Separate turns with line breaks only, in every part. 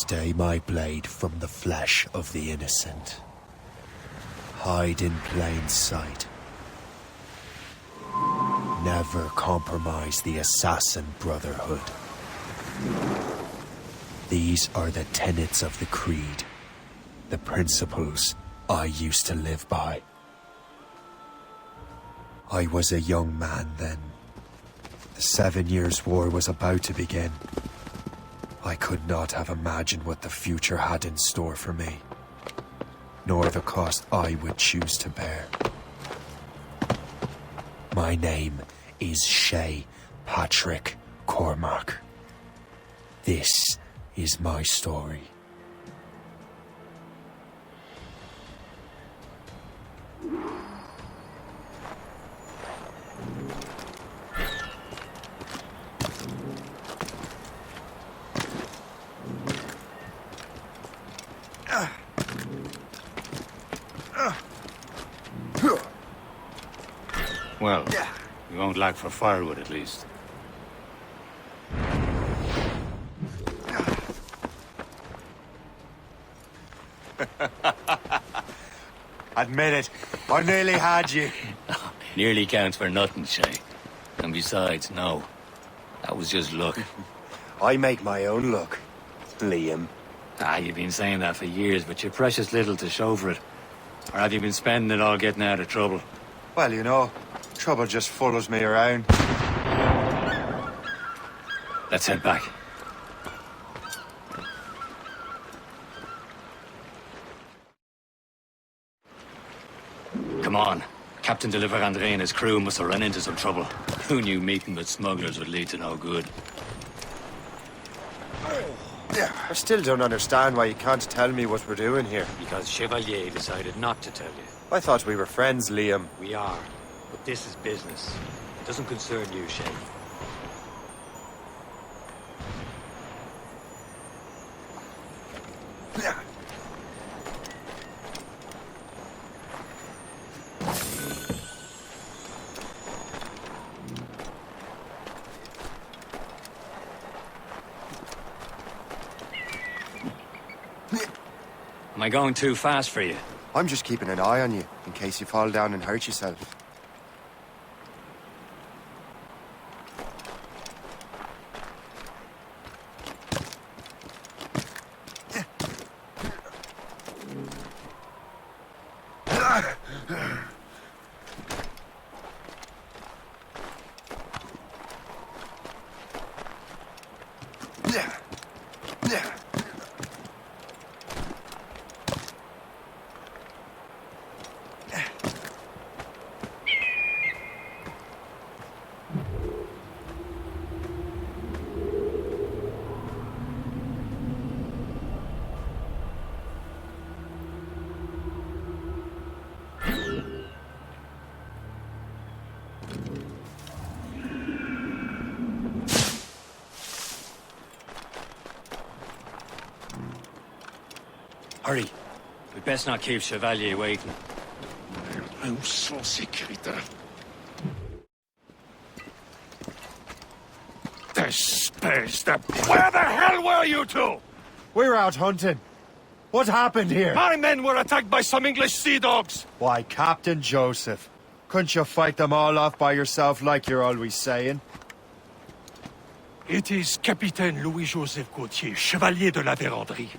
Stay my blade from the flesh of the innocent. Hide in plain sight. Never compromise the Assassin Brotherhood. These are the tenets of the Creed, the principles I used to live by. I was a young man then. The 7 Years' War was about to begin. I could not have imagined what the future had in store for me, nor the cost I would choose to bear. My name is Shay Patrick Cormac. This is my story.
Well, we won't lack for firewood at least.
Admit it, I nearly had you.
Nearly counts for nothing, Shay. And besides, no. That was just luck.
I make my own luck, Liam.
You've been saying that for years, but you're precious little to show for it. Or have you been spending it all getting out of trouble?
Well, you know, trouble just follows me around.
Let's head back. Come on. Captain de la Vérendrye and his crew must have run into some trouble. Who knew meeting with smugglers would lead to no good?
I still don't understand why you can't tell me what we're doing here.
Because Chevalier decided not to tell you.
I thought we were friends, Liam.
We are. But this is business. It doesn't concern you, Shay. Am I going too fast for you?
I'm just keeping an eye on you, in case you fall down and hurt yourself.
Hurry. We'd best not keep Chevalier waiting.
Où sont ces crétins? Where the hell were you two?
We were out hunting. What happened here?
My men were attacked by some English sea dogs.
Why, Captain Joseph. Couldn't you fight them all off by yourself like you're always saying?
It is Capitaine Louis-Joseph Gauthier, Chevalier de la Vérendrye.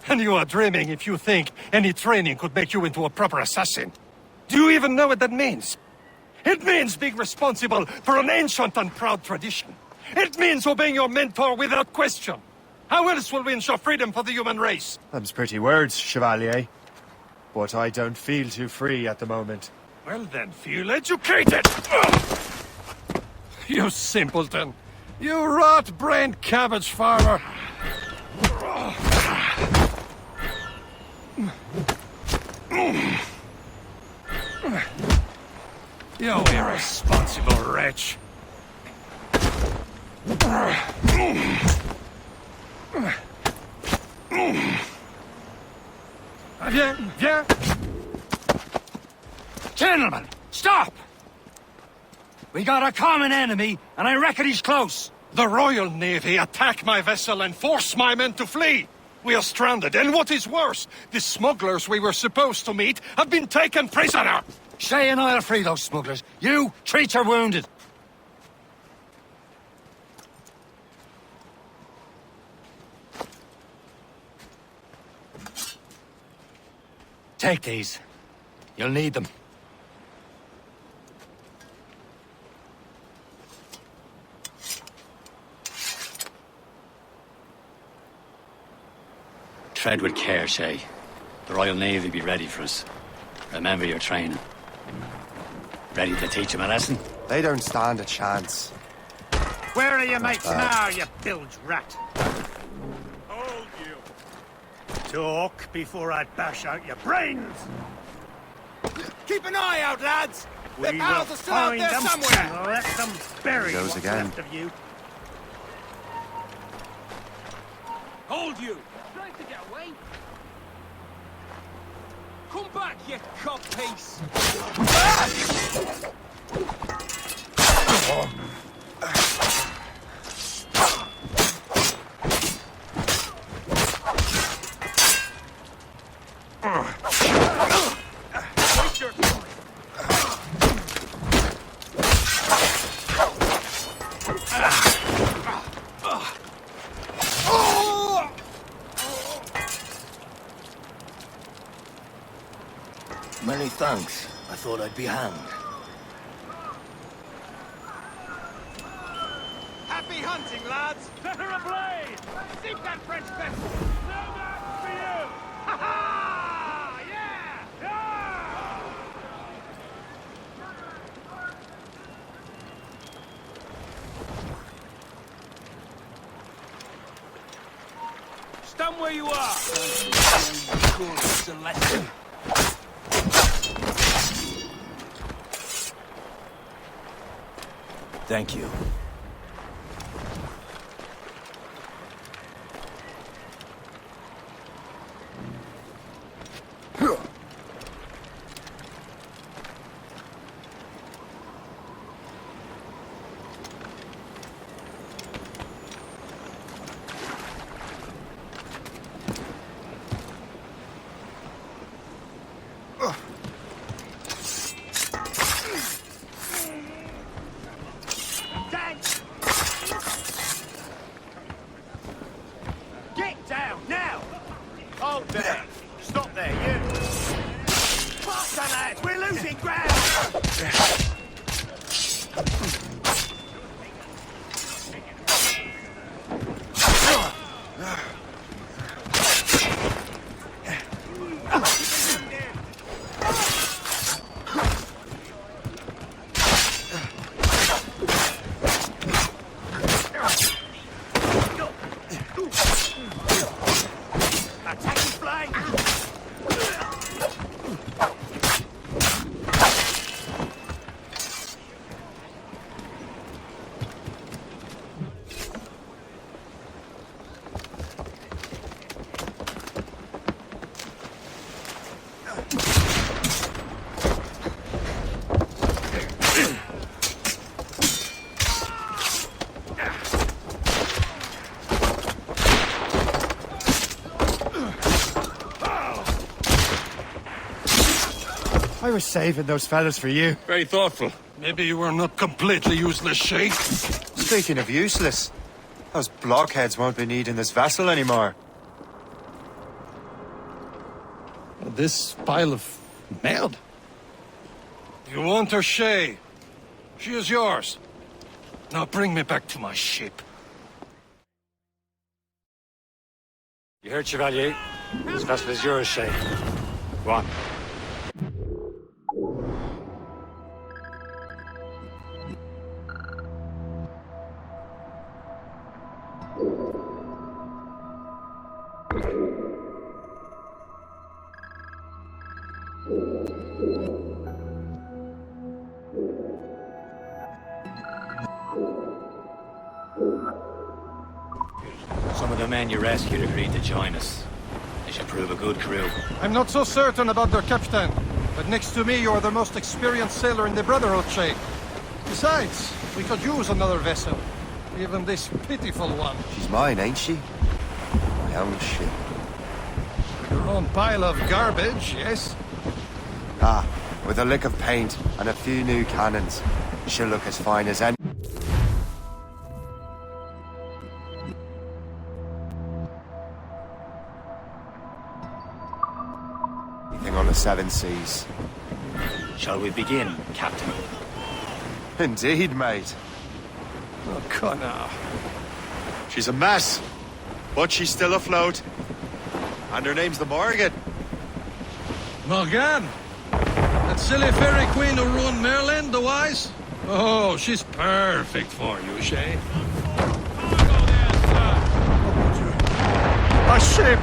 And you are dreaming if you think any training could make you into a proper assassin. Do you even know what that means? It means being responsible for an ancient and proud tradition. It means obeying your mentor without question. How else will we ensure freedom for the human race?
Them's pretty words, Chevalier. But I don't feel too free at the moment.
Well then, feel educated! You simpleton. You rot-brained cabbage farmer. You irresponsible wretch. Viens.
Gentlemen, stop! We got a common enemy, and I reckon he's close.
The Royal Navy attack my vessel and force my men to flee. We are stranded, and what is worse, the smugglers we were supposed to meet have been taken prisoner!
Shay and I'll free those smugglers. You, treat your wounded. Take these. You'll need them. Tread with care, Shay. The Royal Navy be ready for us. Remember your training. Ready to teach them a lesson?
They don't stand a chance.
Where are your mates now, you bilge rat?
Hold you!
Talk before I bash out your brains!
Keep an eye out, lads! Their
We
pals
will
are still out
find
there
them.
somewhere!
Let them bury
Goes
what's
again.
left of you.
Hold you! Trying to get away? Come back, you codpiece!
Many thanks. I thought I'd be hanged.
Happy hunting, lads!
Set her ablaze!
Sink that French vessel!
No match for you!
Ha ha! Yeah!
Stand where you are!
Good selection. Thank you.
Get down, now! Hold there! Stop there, you! Faster, lads! We're losing ground! Attacking flank!
I was saving those fellas for you.
Very thoughtful. Maybe you were not completely useless, Shay.
Speaking of useless, those blockheads won't be needing this vessel anymore.
This pile of merde. You want her, Shay? She is yours. Now bring me back to my ship.
You heard, Chevalier? This vessel is yours, Shay. Go on. Some of the men you rescued agreed to join us. They should prove a good crew.
I'm not so certain about their captain, but next to me you are the most experienced sailor in the Brotherhood, Shay. Besides, we could use another vessel. Even this pitiful one.
She's mine, ain't she? My own ship.
Your own pile of garbage, yes?
Ah, with a lick of paint and a few new cannons, she'll look as fine as any. Anything on the seven seas.
Shall we begin, Captain?
Indeed, mate.
Oh, Connor.
She's a mess, but she's still afloat. And her name's the Morgan.
Morgan? That silly fairy queen who ruined Merlin, the wise? Oh, she's perfect for you, Shay. A ship!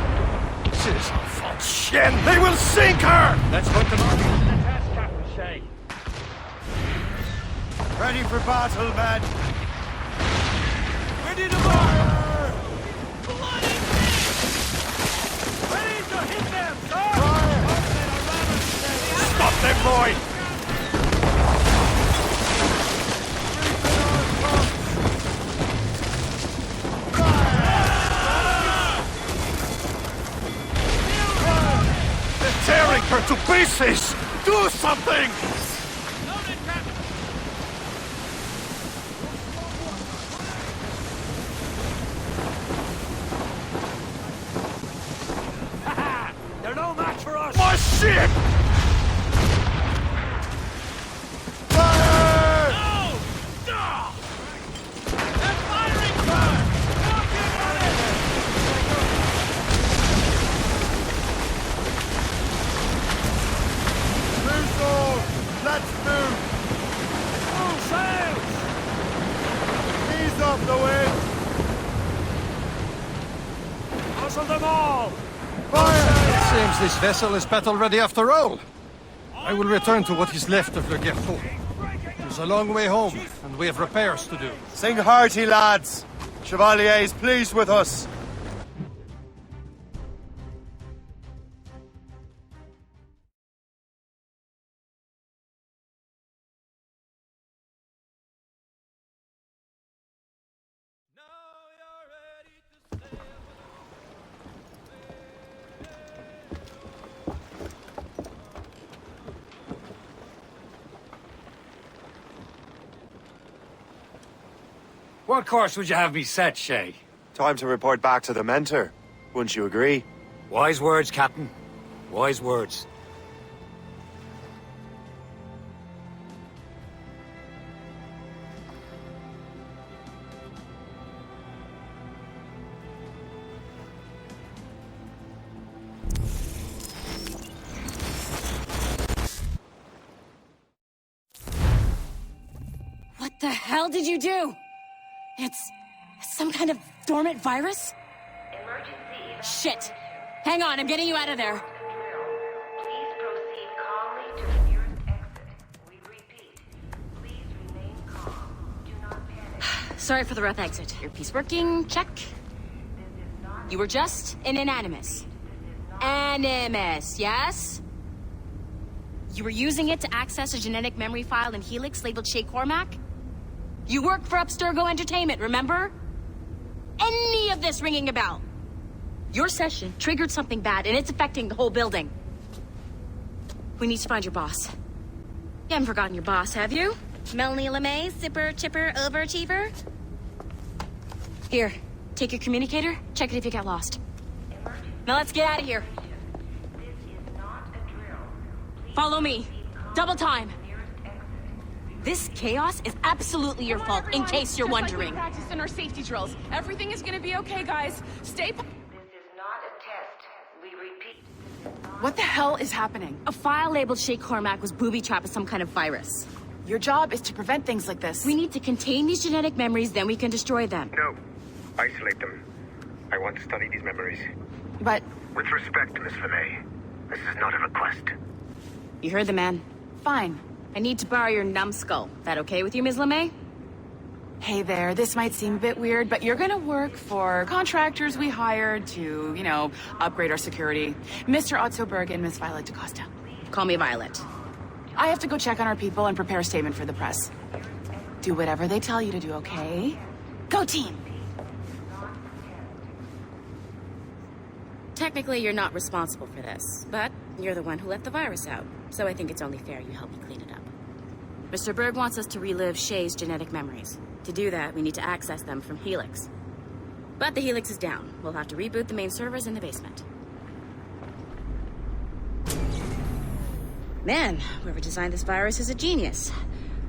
This is a false shin! They will sink her!
Let's put them on the test, Captain Shay.
Ready for battle, men!
Ready to fire! Bloody ready to hit them, sir!
Stop them, boy! They're tearing her to pieces! Do something!
They're no match for us!
My ship!
Let's move!
Full sails!
Ease off the wind!
Hustle them all!
It seems this vessel is battle-ready after all. I will return to what is left of Le Guerreau. It's a long way home, and we have repairs to do.
Sing hearty, lads! Chevalier is pleased with us.
What course would you have me set, Shay?
Time to report back to the mentor. Wouldn't you agree?
Wise words, Captain. Wise words.
What the hell did you do? It's some kind of dormant virus? Shit! Hang on, I'm getting you out of there.
Please proceed calmly to the nearest exit. We repeat, please remain calm. Do not panic.
Sorry for the rough exit. Your piece working? Check. You were just an animus. Animus, yes? You were using it to access a genetic memory file in Helix labeled Shay Cormac? You work for Abstergo Entertainment, remember? Any of this ringing a bell? Your session triggered something bad, and it's affecting the whole building. We need to find your boss. You haven't forgotten your boss, have you? Melanie LeMay, zipper, chipper, overachiever? Here, take your communicator, check it if you got lost. Now let's get out of here.
This is not a drill. Please
Follow me. Double time.
nearest exit.
This chaos is absolutely your fault, in case you're wondering.
Like we practiced in our safety drills. Everything is gonna be okay, guys. Stay.
This is not a test. We repeat. This is not
What the hell is happening?
A file labeled Shay Cormac was booby-trapped with some kind of virus.
Your job is to prevent things like this.
We need to contain these genetic memories, then we can destroy them.
No. Isolate them. I want to study these memories.
But
With respect, Miss LeMay, this is not a request.
You heard the man.
fine.
I need to borrow your numbskull. That okay with you, Ms. LeMay?
Hey there, this might seem a bit weird, but you're gonna work for contractors we hired to, upgrade our security. Mr. Ottoberg and Miss Violet DaCosta.
Call me Violet.
I have to go check on our people and prepare a statement for the press. Do whatever they tell you to do, okay? Go team!
technically you're not responsible for this, but you're the one who let the virus out, so I think it's only fair you help me clean it up. Mr. Berg wants us to relive Shay's genetic memories. To do that, we need to access them from Helix. But the Helix is down. We'll have to reboot the main servers in the basement. Man, whoever designed this virus is a genius.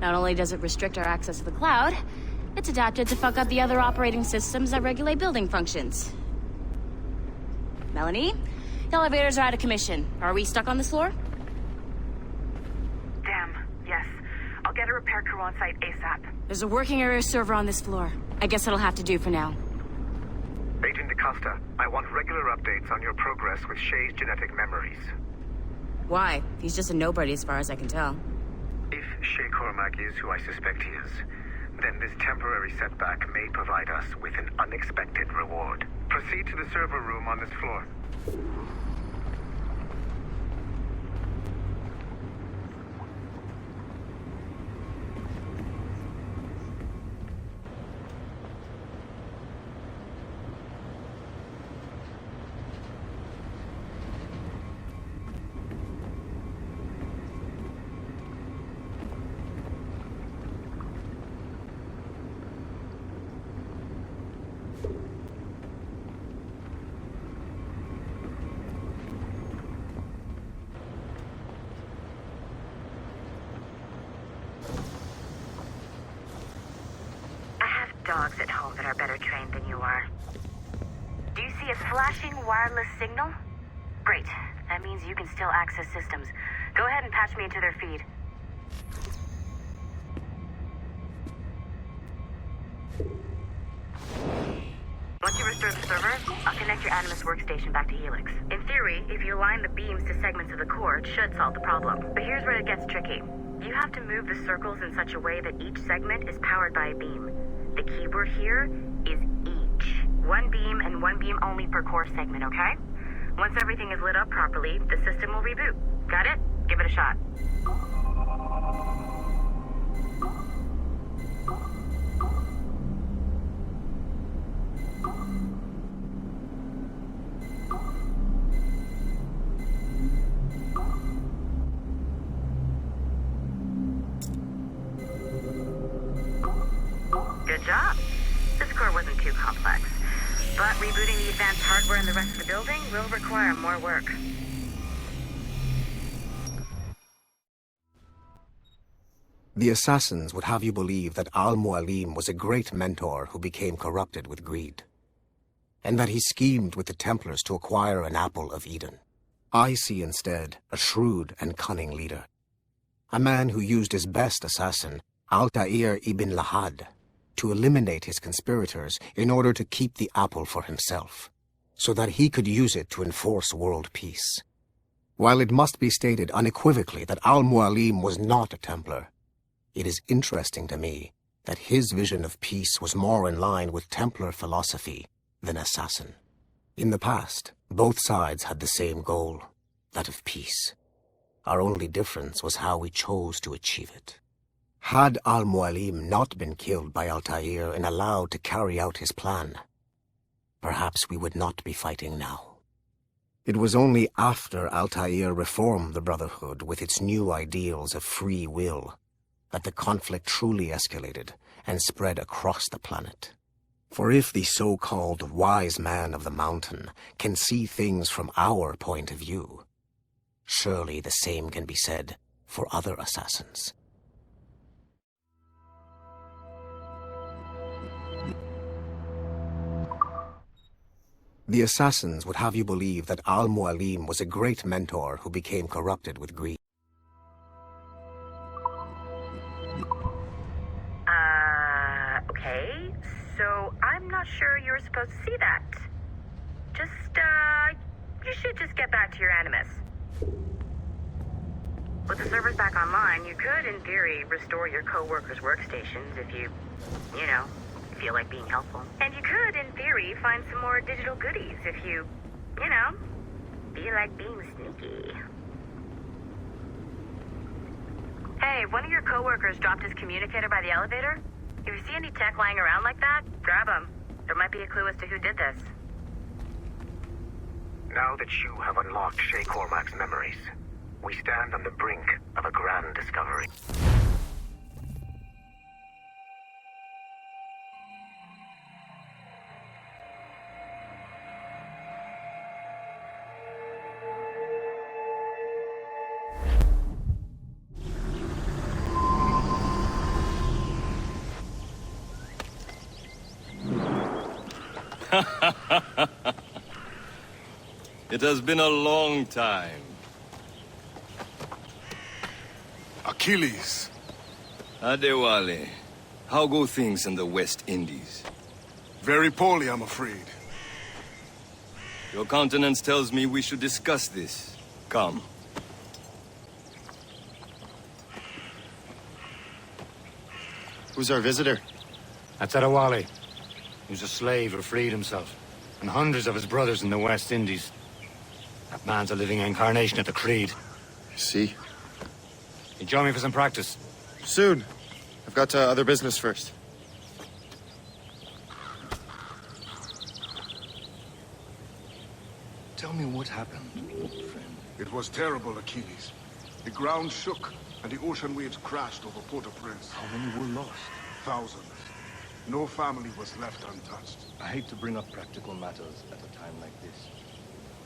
Not only does it restrict our access to the cloud, it's adapted to fuck up the other operating systems that regulate building functions. Melanie, the elevators are out of commission. Are we stuck on this floor?
Damn, yes. I'll get a repair crew on site ASAP.
There's a working area server on this floor. I guess it'll have to do for now.
Agent DaCosta, I want regular updates on your progress with Shay's genetic memories.
Why? He's just a nobody as far as I can tell.
If Shay Cormac is who I suspect he is, then this temporary setback may provide us with an unexpected reward. Proceed to the server room on this floor.
Dogs at home that are better trained than you are. Do you see a flashing wireless signal? Great. That means you can still access systems. Go ahead and patch me into their feed. Once you restore the server, I'll connect your Animus workstation back to Helix. In theory, if you align the beams to segments of the core, it should solve the problem. But here's where it gets tricky. You have to move the circles in such a way that each segment is powered by a beam. The keyword here is each. One beam and one beam only per core segment, okay? Once everything is lit up properly, the system will reboot. Got it? Give it a shot. Good job. This core wasn't too complex. But rebooting the advanced hardware in the rest of the building will require more work.
The assassins would have you believe that Al-Mualim was a great mentor who became corrupted with greed, and that he schemed with the Templars to acquire an apple of Eden. I see instead a shrewd and cunning leader, a man who used his best assassin, Altair ibn Lahad, to eliminate his conspirators in order to keep the apple for himself, so that he could use it to enforce world peace. While it must be stated unequivocally that Al-Mualim was not a Templar, it is interesting to me that his vision of peace was more in line with Templar philosophy than assassin. In the past, both sides had the same goal, that of peace. Our only difference was how we chose to achieve it. Had Al-Mualim not been killed by Altair and allowed to carry out his plan, perhaps we would not be fighting now. It was only after Altair reformed the Brotherhood with its new ideals of free will that the conflict truly escalated and spread across the planet. For if the so-called wise man of the mountain can see things from our point of view, surely the same can be said for other assassins. The assassins would have you believe that Al-Mualim was a great mentor who became corrupted with greed.
Okay, so I'm not sure you were supposed to see that. You should just get back to your Animus. With the servers back online, you could, in theory, restore your co-workers' workstations if you feel like being helpful. And you could, in theory, find some more digital goodies if you feel like being sneaky. Hey, one of your co-workers dropped his communicator by the elevator. If you see any tech lying around like that, grab them. There might be a clue as to who did this.
Now that you have unlocked Shay Cormac's memories, we stand on the brink of a grand discovery.
It has been a long time.
Achilles.
Adewale, how go things in the West Indies?
Very poorly, I'm afraid.
Your countenance tells me we should discuss this. Come.
Who's our visitor?
That's Adewale. He was a slave who freed himself, and hundreds of his brothers in the West Indies. That man's a living incarnation of the Creed.
See?
You join me for some practice?
Soon. I've got other business first.
Tell me what happened, old friend.
It was terrible, Achilles. The ground shook, and the ocean waves crashed over Port-au-Prince.
How many were lost?
Thousands. No family was left untouched.
I hate to bring up practical matters at a time like this.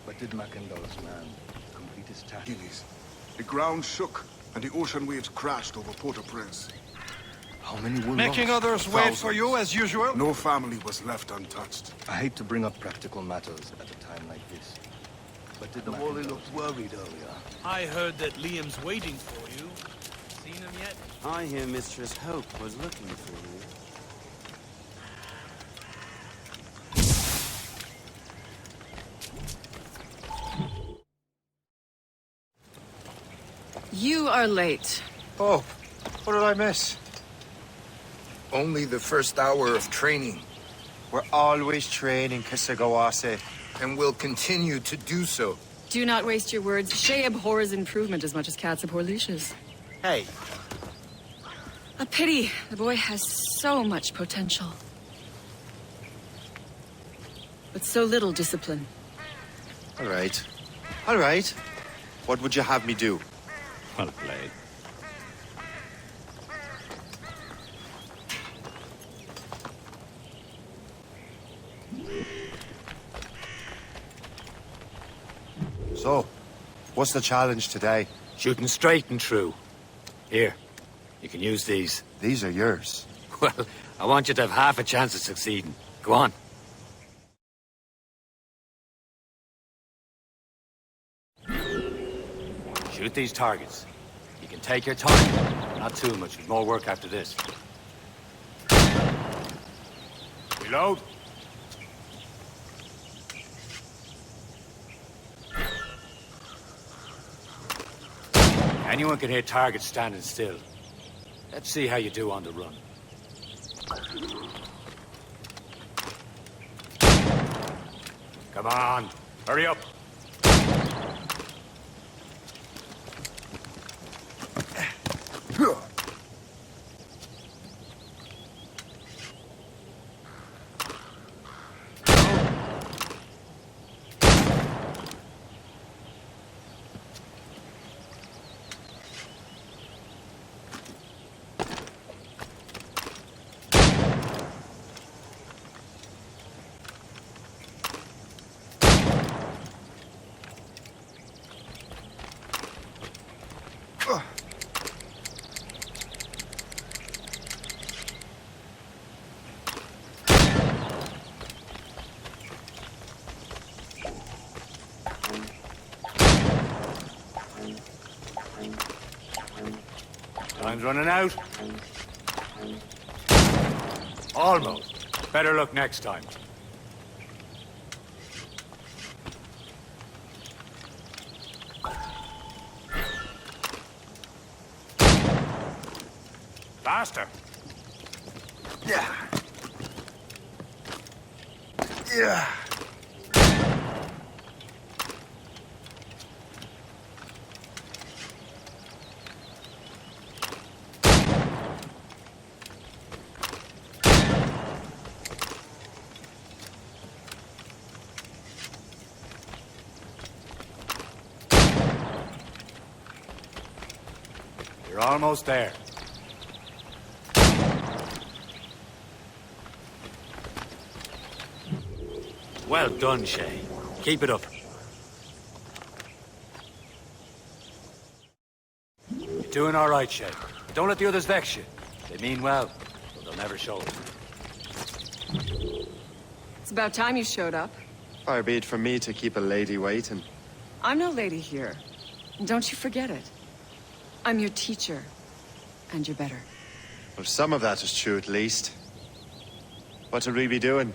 But did Mackendall's man complete his task?
Achilles, the ground shook, and the ocean waves crashed over Port-au-Prince.
How many were
Making
lost?
others wait for you as usual?
No family was left untouched.
I hate to bring up practical matters at a time like this. But did
The Wally looked worried earlier.
I heard that Liam's waiting for you. Seen him yet?
I hear Mistress Hope was looking for you.
You are late.
Oh, what did I miss?
Only the first hour of training.
We're always training, Kisagawase.
And will continue to do so.
Do not waste your words. Shay abhors improvement as much as cats abhor leashes.
Hey.
A pity. The boy has so much potential. But so little discipline.
All right. All right. What would you have me do?
Well played.
So, what's the challenge today?
Shooting straight and true. Here, you can use these.
These are yours.
Well, I want you to have half a chance of succeeding. Go on. Shoot these targets. You can take your time. Not too much. There's more work after this. Reload. Anyone can hit targets standing still. Let's see how you do on the run. Come on, hurry up. Time's running out. Almost. Better luck next time. Faster.
Yeah. Yeah.
You're almost there. Well done, Shay. Keep it up. You're doing all right, Shay. But don't let the others vex you. They mean well, but they'll never show it.
It's about time you showed up.
Far be it from me to keep a lady waiting.
I'm no lady here. Don't you forget it. I'm your teacher. And you're better.
Well, some of that is true, at least. What would we be doing?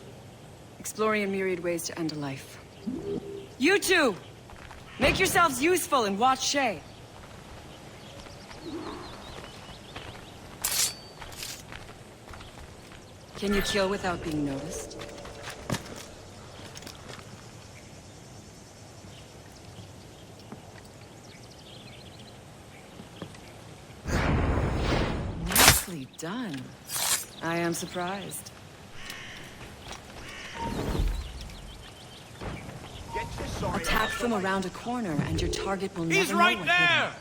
Exploring a myriad ways to end a life. You two! Make yourselves useful and watch Shay. Can you kill without being noticed? Nicely done. I am surprised. Attack from around a corner, and your target will never know what hit him.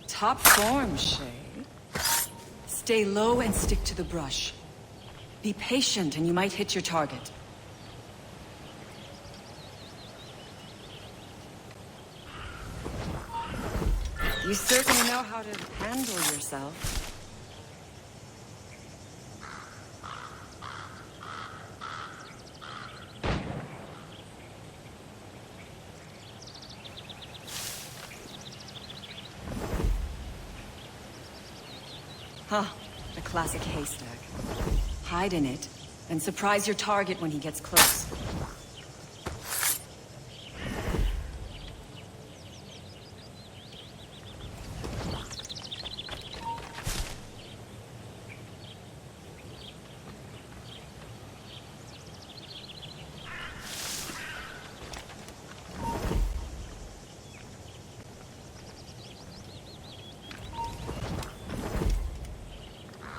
Top form, Shay. Stay low and stick to the brush. Be patient and you might hit your target. You certainly know how to handle yourself. Huh, a classic haystack. Hide in it, and surprise your target when he gets close.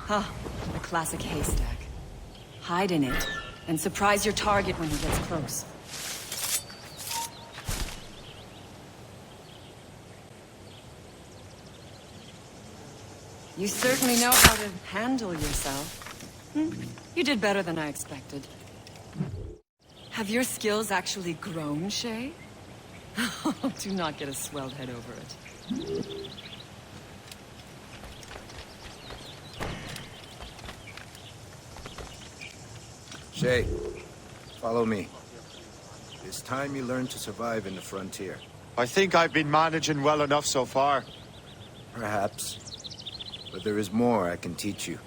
Huh, a classic haystack. Hide in it, and surprise your target when he gets close. You certainly know how to handle yourself. You did better than I expected. Have your skills actually grown, Shay? Do not get a swelled head over it.
Shay, follow me. It's time you learn to survive in the frontier.
I think I've been managing well enough so far.
Perhaps. But there is more I can teach you.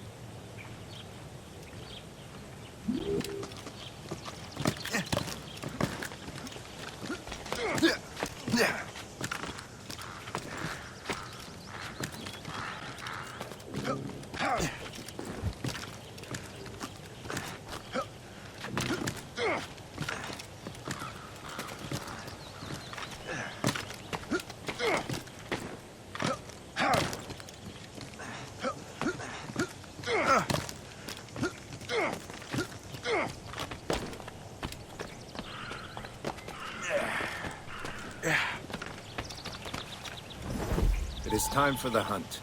It is time for the hunt.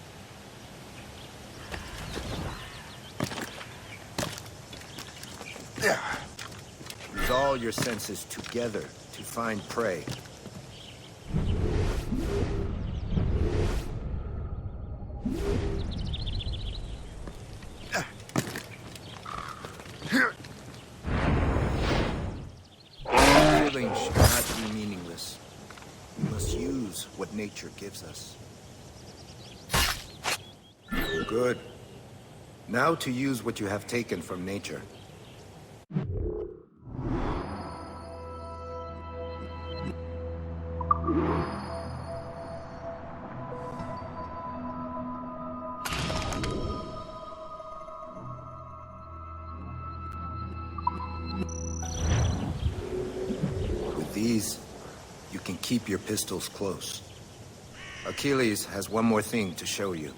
Use all your senses together to find prey. Killing should not be meaningless. We must use what nature gives us. Good. Now to use what you have taken from nature. can keep your pistols close. Achilles has one more thing to show you.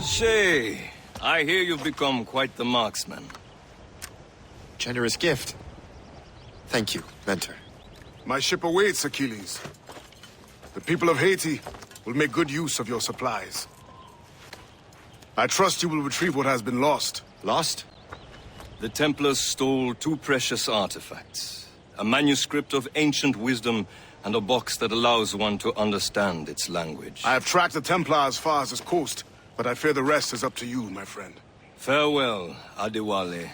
Shay, I hear you've become quite the marksman.
Generous gift. Thank you, Mentor.
My ship awaits, Achilles. The people of Haiti will make good use of your supplies. I trust you will retrieve what has been lost.
Lost?
The Templars stole 2 precious artifacts. A manuscript of ancient wisdom and a box that allows one to understand its language.
I have tracked the Templar as far as this coast, but I fear the rest is up to you, my friend.
Farewell, Adewale.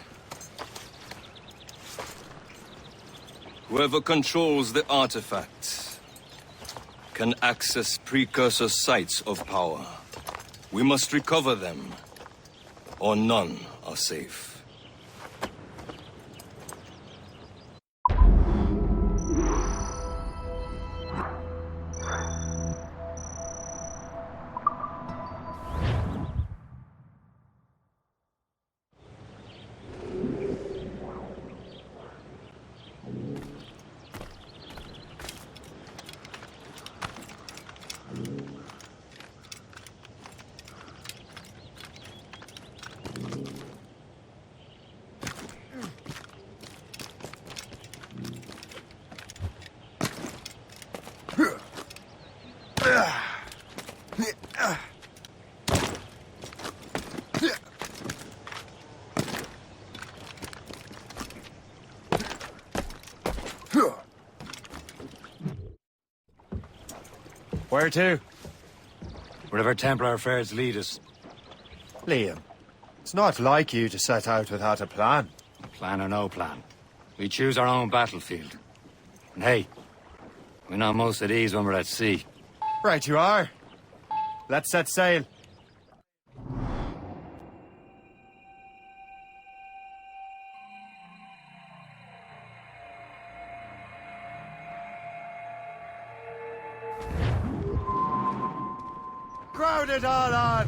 Whoever controls the artifacts can access precursor sites of power. We must recover them, or none are safe.
Where to? Wherever Templar affairs lead us.
Liam, it's not like you to set out without a plan.
Plan or no plan. We choose our own battlefield. And hey, we're not most at ease when we're at sea.
Right you are. Let's set sail. Crowd it all on!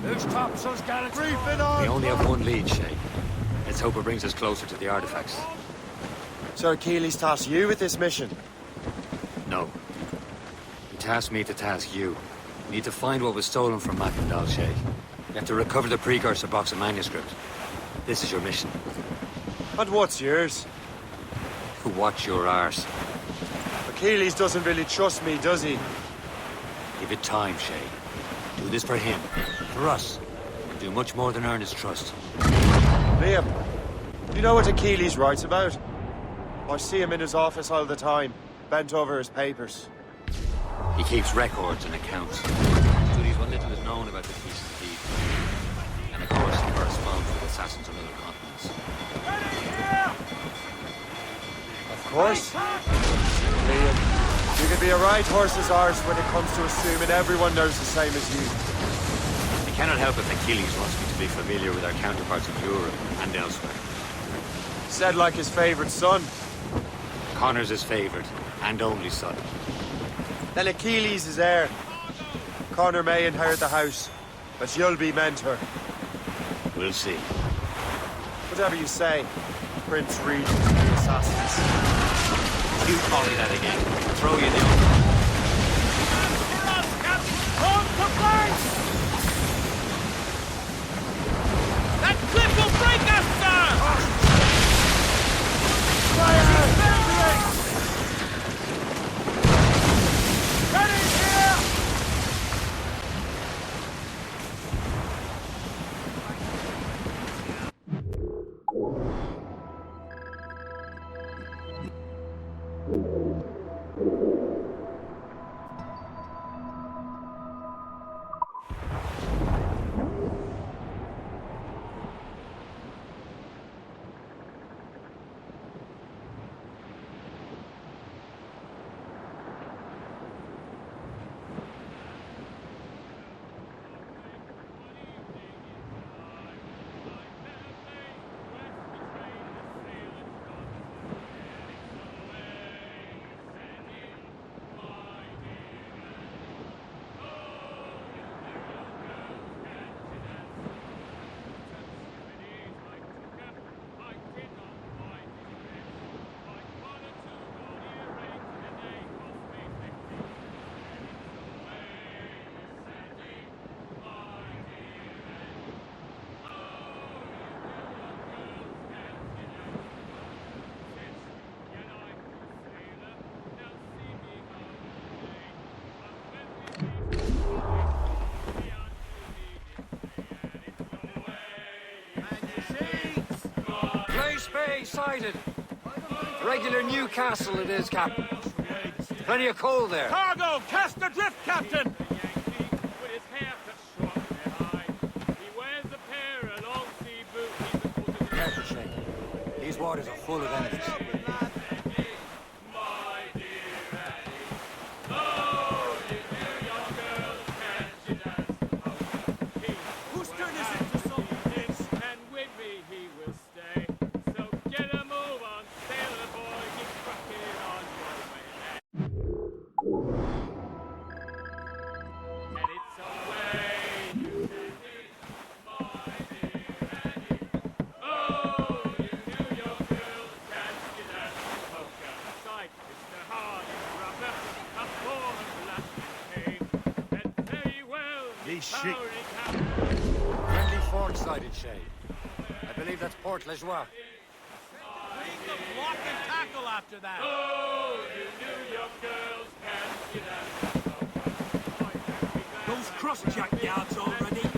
Whose topsails got it?
Reefing on!
We only have one lead, Shay. Let's hope it brings us closer to the artifacts.
So Achilles tasked you with this mission?
No. He tasked me to task you. We need to find what was stolen from Mackendal, Shay. We have to recover the precursor box of manuscript. This is your mission.
And what's yours?
Watch your arse.
Achilles doesn't really trust me, does he?
Give it time, Shay. Do this for him. For us. We'll do much more than earn his trust.
Liam, do you know what Achilles writes about? I see him in his office all the time, bent over his papers.
He keeps records and accounts. Studies what little is known about the piece of thief. And of course, he corresponds with assassins on other continents.
Of course. Liam, you can be a right horse's arse when it comes to assuming everyone knows the same as you.
I cannot help if Achilles wants me to be familiar with our counterparts in Europe and elsewhere.
Said like his favorite son.
Connor's his favorite and only son.
Then Achilles is heir. Connor may inherit the house, but you'll be mentor.
We'll see.
Whatever you say, Prince Regent of the Assassins.
You call me that again. I'll throw you in the open.
That cliff will break us, sir!
Place Bay sighted. Regular Newcastle it is, Captain. Plenty of coal there.
Cargo! Cast adrift, Captain!
Careful, Shay. These waters are full of enemies.
Whose turn is it to solve this? And with me he will stay. So get a move on, sailor boy. Keep trucking on your way. And it's away. You oh, you knew your girl can't get that poker. Sight, Mr. Hardy, rubber, a fallen blasting pain. And very well,
Friendly fort sighted, Shay. I believe that's Port Lejoie.
Bring the block and tackle after that. Oh, you knew your girls can't get that.
Those crossjack yards already.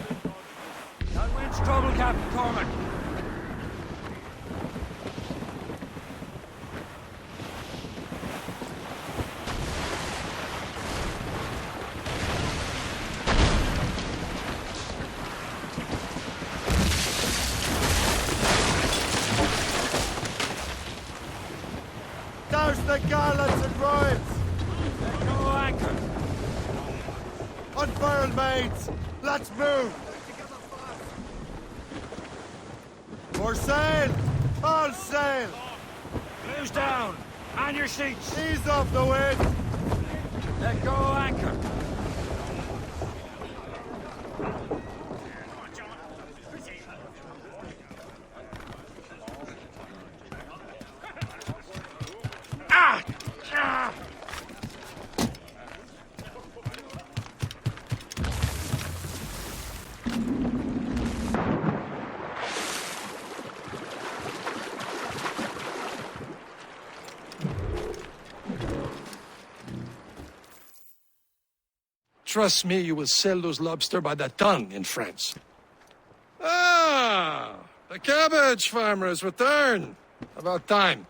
That wind's trouble, Captain Cormac.
Douse the gallants and royals!
No anchor.
Unfurl, mates! Let's move! For sail! All sail!
Close down. On your seats.
Ease off the wind!
Let go anchor.
Trust me, you will sell those lobster by the ton in France. Ah, the cabbage farmer has returned. About time.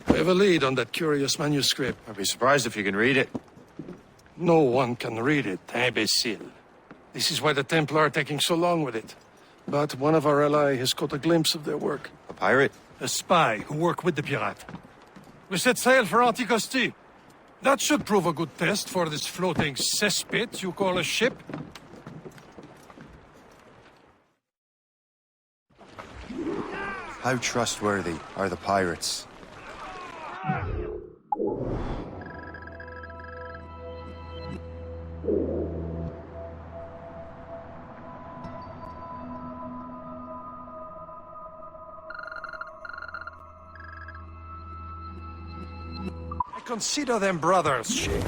We have a lead on that curious manuscript.
I'd be surprised if you can read it.
No one can read it, imbecile. This is why the Templar are taking so long with it. But one of our allies has caught a glimpse of their work.
A pirate?
A spy who worked with the pirate. We set sail for Anticosti. That should prove a good test for this floating cesspit you call a ship.
How trustworthy are the pirates?
Consider them brothers, Sheik.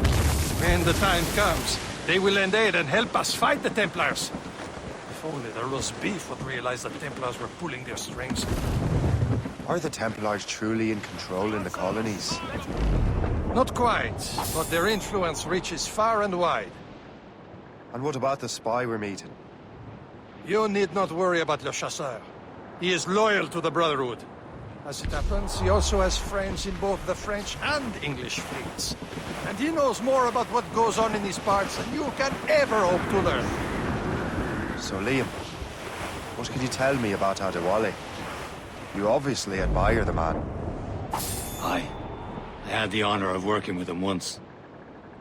When the time comes, they will lend aid and help us fight the Templars. If only the roast beef would realize the Templars were pulling their strings.
Are the Templars truly in control in the colonies?
Not quite, but their influence reaches far and wide.
And what about the spy we're meeting?
You need not worry about Le Chasseur. He is loyal to the Brotherhood. As it happens, he also has friends in both the French and English fleets. And he knows more about what goes on in these parts than you can ever hope to learn.
So, Liam, what can you tell me about Adewale? You obviously admire the man.
I had the honor of working with him once.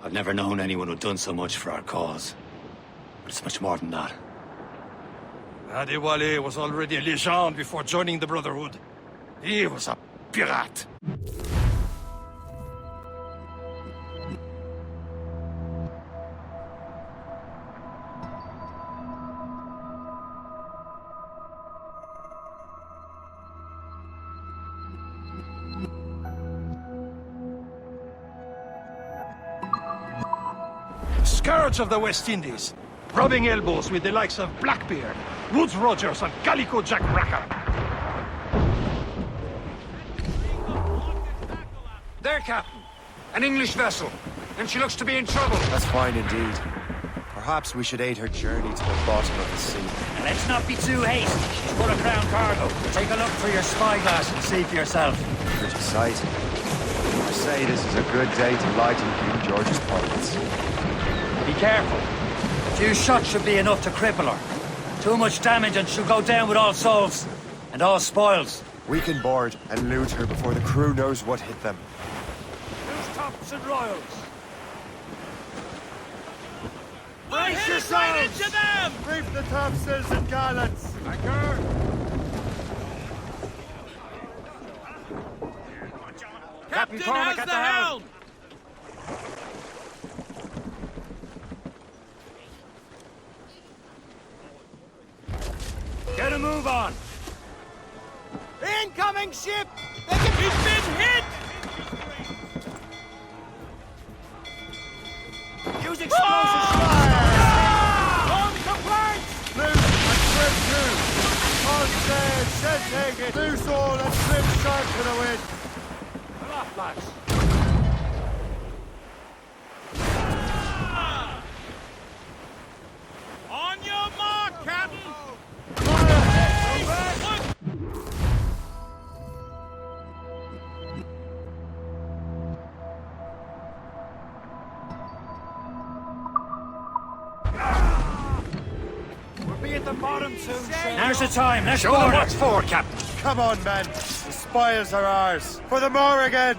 I've never known anyone who'd done so much for our cause. But it's much more than that.
Adewale was already a legend before joining the Brotherhood. He was a pirate. Scourge of the West Indies, rubbing elbows with the likes of Blackbeard, Woods Rogers, and Calico Jack Rackham.
There, Captain. An English vessel. And she looks to be in trouble.
That's fine indeed. Perhaps we should aid her journey to the bottom of the sea.
Let's not be too hasty. She's full of crown cargo. Take a look through your spyglass and see for yourself.
Pretty sight. I say this is a good day to lighten King George's pockets.
Be careful. A few shots should be enough to cripple her. Too much damage and she'll go down with all souls. And all spoils.
We can board and loot her before the crew knows what hit them.
Who's tops and royals?
Brace yourselves! Into them! Reef the topsails and gallants! Anchor!
Captain Cormac at the helm! Get a move on!
Incoming ship! He's been hit!
Use explosive fire!
On complaints! Loose and trim to! On sail, set take it! Loose all and trim sharp to the wind!
Come off, lads!
On your mark, Captain!
We'll be at the bottom soon, Now's the time. Let's
show them what's for, Captain.
Come on, men. The spoils are ours. For the more again.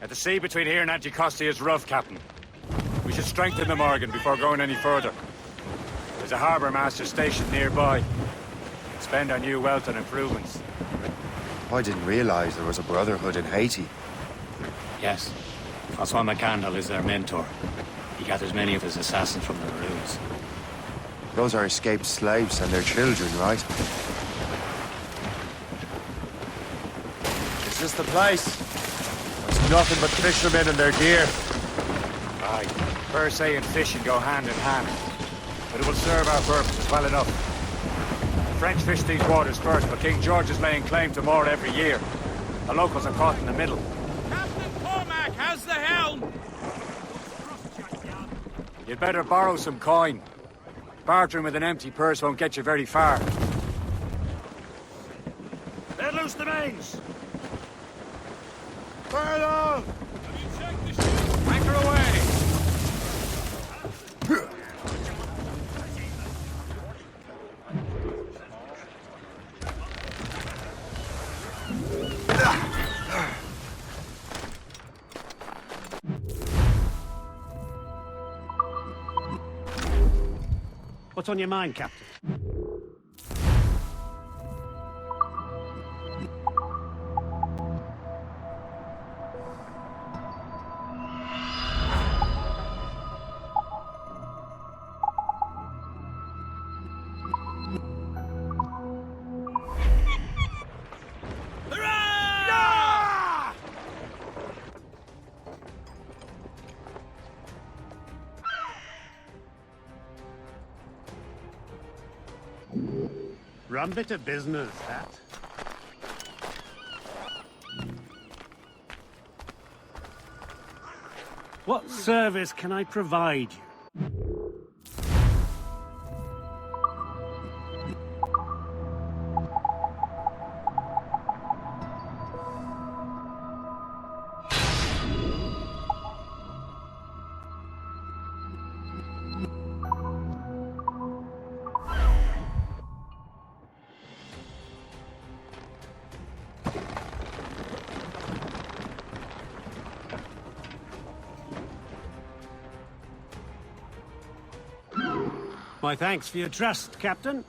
The sea between here and Anticosti is rough, Captain. We should strengthen the Morgan before going any further. There's a harbour master stationed nearby. Spend our new wealth on improvements.
I didn't realize there was a brotherhood in Haiti.
Yes. Francois McCandle is their mentor. He gathers many of his assassins from the ROUGE.
Those are escaped slaves and their children, right? Is this the place? There's nothing but fishermen and their gear.
Aye. Per se and fishing go hand in hand. But it will serve our purposes well enough. The French fish these waters first, but King George is laying claim to more every year. The locals are caught in the middle.
Captain Cormac has the helm!
You'd better borrow some coin. Bartering with an empty purse won't get you very far.
Let loose the mains!
Burn on!
Anchor away!
What's on your mind, Captain? Rum bit of business, that. What service can I provide you? My thanks for your trust, Captain.